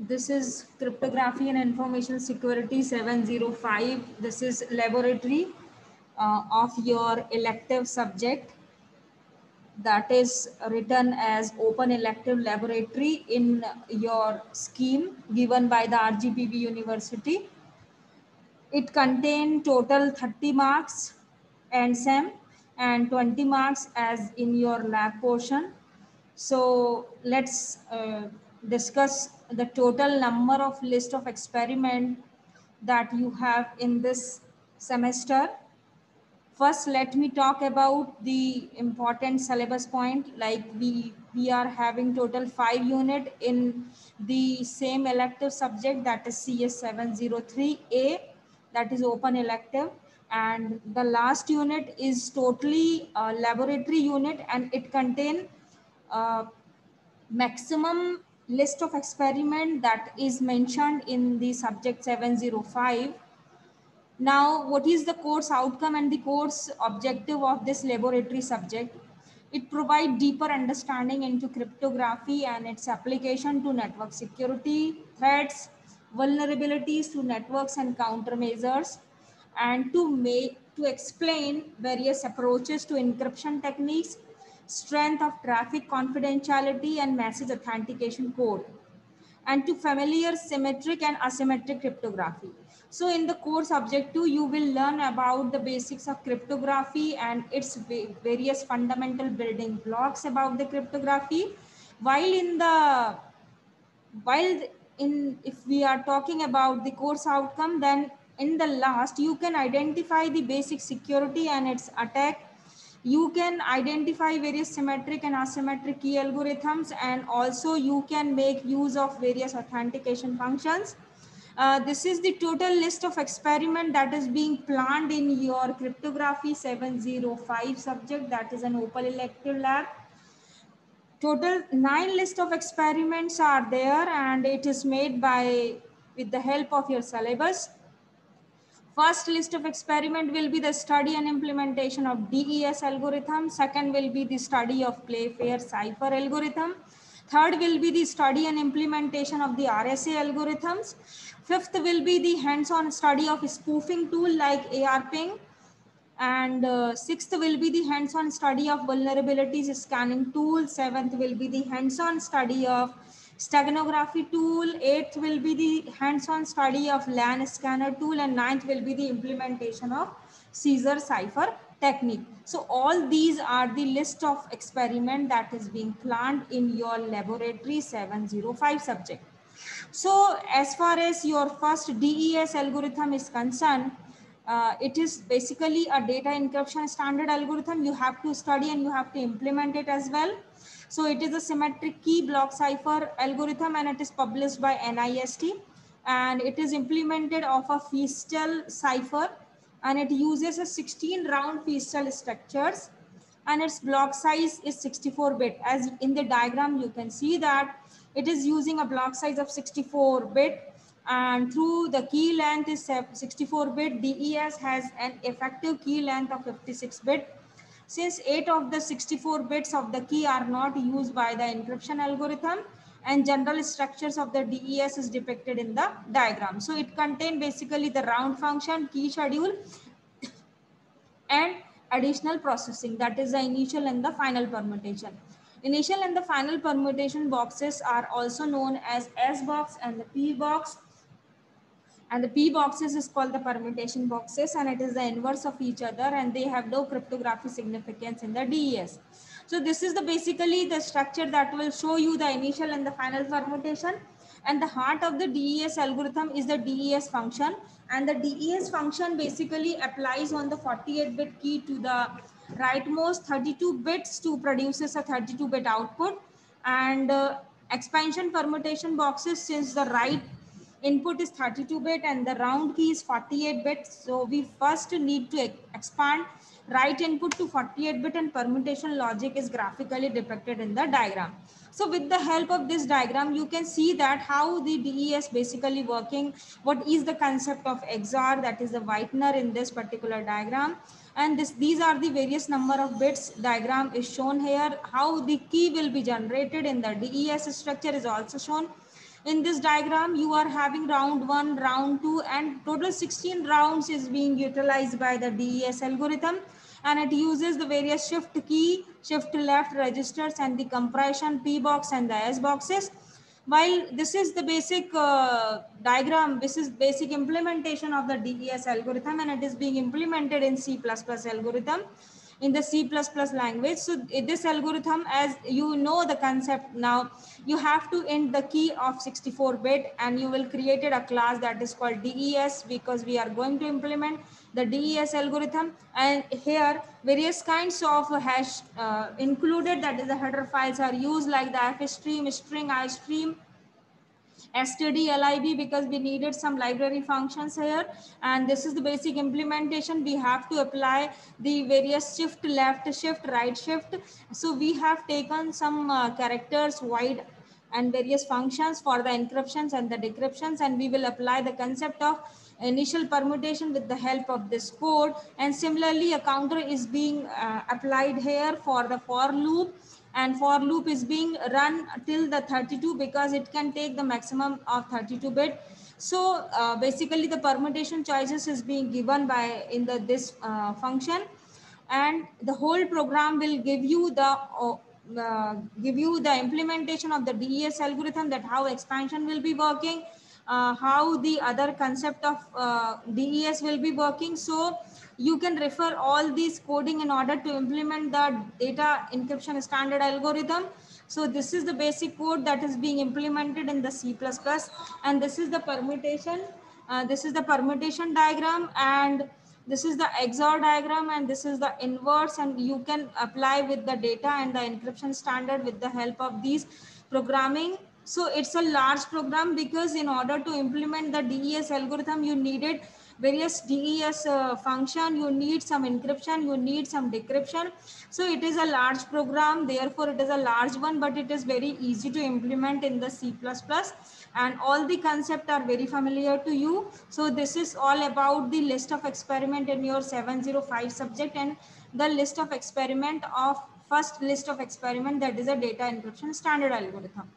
This is Cryptography and Information Security 705. This is laboratory of your elective subject, that is written as open elective laboratory in your scheme given by the RGPB University. It contains total 30 marks and SEM and 20 marks as in your lab portion. So let's discuss the total number of list of experiment that you have in this semester. First, let me talk about the important syllabus point. Like we are having total 5 unit in the same elective subject, that is CS 703A, that is open elective, and the last unit is totally laboratory unit, and it contain uh, maximum list of experiment that is mentioned in the subject 705. Now, what is the course outcome and the course objective of this laboratory subject? It provides deeper understanding into cryptography and its application to network security, threats, vulnerabilities to networks and countermeasures, and to explain various approaches to encryption techniques, strength of traffic confidentiality and message authentication code, and to familiar symmetric and asymmetric cryptography. So in the course objective, you will learn about the basics of cryptography and its various fundamental building blocks about the cryptography. While in the while in if we are talking about the course outcome, then in the last you can identify the basic security and its attack. You can identify various symmetric and asymmetric key algorithms, and also you can make use of various authentication functions. This is the total list of experiment that is being planned in your cryptography 705 subject, that is an open elective lab. Total 9 list of experiments are there, and it is made by with the help of your syllabus. First list of experiment will be the study and implementation of DES algorithm. Second will be the study of Playfair cipher algorithm. Third will be the study and implementation of the RSA algorithms. Fifth will be the hands-on study of spoofing tool like ARPing. And sixth will be the hands-on study of vulnerabilities scanning tool. Seventh will be the hands-on study of steganography tool. Eighth will be the hands-on study of LAN scanner tool, and ninth will be the implementation of Caesar cipher technique. So all these are the list of experiment that is being planned in your laboratory 705 subject. So as far as your first DES algorithm is concerned, it is basically a data encryption standard algorithm. You have to study and you have to implement it as well. So it is a symmetric key block cipher algorithm, and it is published by NIST, and it is implemented of a Feastel cipher, and it uses a 16 round Feastel structures, and its block size is 64-bit. As in the diagram, you can see that it is using a block size of 64-bit, and through the key length is 64-bit, DES has an effective key length of 56-bit. Since 8 of the 64 bits of the key are not used by the encryption algorithm, and general structures of the DES is depicted in the diagram. So it contains basically the round function, key schedule, and additional processing, that is the initial and the final permutation. Initial and the final permutation boxes are also known as S box and the P box, and the P boxes is called the permutation boxes, and it is the inverse of each other, and they have no cryptographic significance in the DES. So this is the basically the structure that will show you the initial and the final permutation. And the heart of the DES algorithm is the DES function, and the DES function basically applies on the 48-bit key to the rightmost 32 bits to produces a 32-bit output. And expansion permutation boxes, since the right input is 32-bit and the round key is 48-bit, so we first need to expand right input to 48-bit, and permutation logic is graphically depicted in the diagram. So with the help of this diagram, you can see that how the DES basically working, what is the concept of XOR, that is the whitener in this particular diagram. And these are the various number of bits. Diagram is shown here. How the key will be generated in the DES structure is also shown. In this diagram, you are having round 1, round 2, and total 16 rounds is being utilized by the DES algorithm, and it uses the various shift key, shift left registers, and the compression P box and the S boxes. While this is the basic diagram, this is basic implementation of the DES algorithm, and it is being implemented in C++ algorithm, in the C++ language. So this algorithm, as you know the concept now, you have to int the key of 64-bit, and you will create a class that is called DES, because we are going to implement the DES algorithm. And here various kinds of hash included, that is the header files, are used, like the fstream, string, istream, std, lib, because we needed some library functions here. And this is the basic implementation. We have to apply the various shift left, shift right, shift. So we have taken some characters wide and various functions for the encryptions and the decryptions, and we will apply the concept of initial permutation with the help of this code. And similarly, a counter is being applied here for the for loop, and for loop is being run till the 32, because it can take the maximum of 32-bit. So basically the permutation choices is being given by in the this function, and the whole program will give you the implementation of the DES algorithm, that how expansion will be working, how the other concept of DES will be working. So you can refer all these coding in order to implement the data encryption standard algorithm. So this is the basic code that is being implemented in the C++, and this is the permutation. This is the permutation diagram, and this is the XOR diagram, and this is the inverse, and you can apply with the data and the encryption standard with the help of these programming. So it's a large program, because in order to implement the DES algorithm, you needed various DES function, you need some encryption, you need some decryption. So it is a large program, therefore it is a large one, but it is very easy to implement in the C++, and all the concepts are very familiar to you. So this is all about the list of experiment in your 705 subject, and the list of experiment of first list of experiment, that is a data encryption standard algorithm.